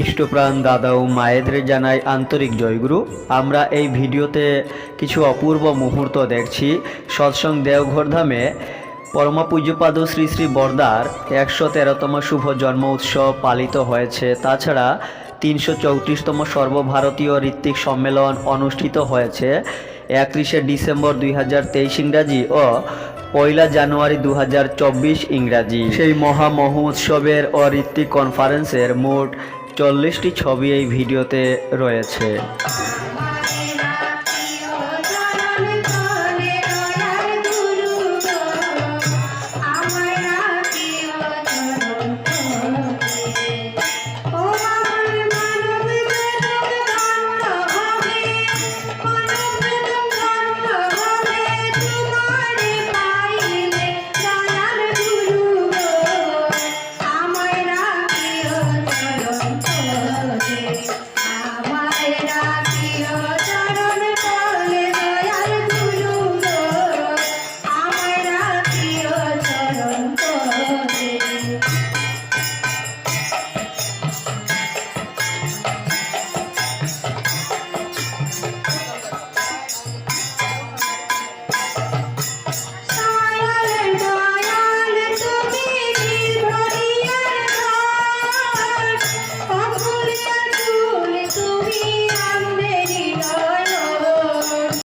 ইষ্টপ্রাণ দাদা ও মায়েদের জানাই আন্তরিক জয়গুরু। আমরা এই ভিডিওতে কিছু অপূর্ব মুহূর্ত দেখছি। সৎসঙ্গ দেওঘর ধামে পরমা পূজ্যপাদ শ্রী শ্রী বরদার 113তম শুভ জন্ম উৎসব পালিত হয়েছে। তাছাড়া 334তম সর্বভারতীয় ঋত্বিক সম্মেলন অনুষ্ঠিত হয়েছে 31শে ডিসেম্বর 2023 ইংরাজি ও 1 জানুয়ারি 2024 ইংরাজি। সেই মহা মহোৎসবের ও ঋত্বিক কনফারেন্সের মোট 40টি ছবি এই ভিডিওতে রয়েছে।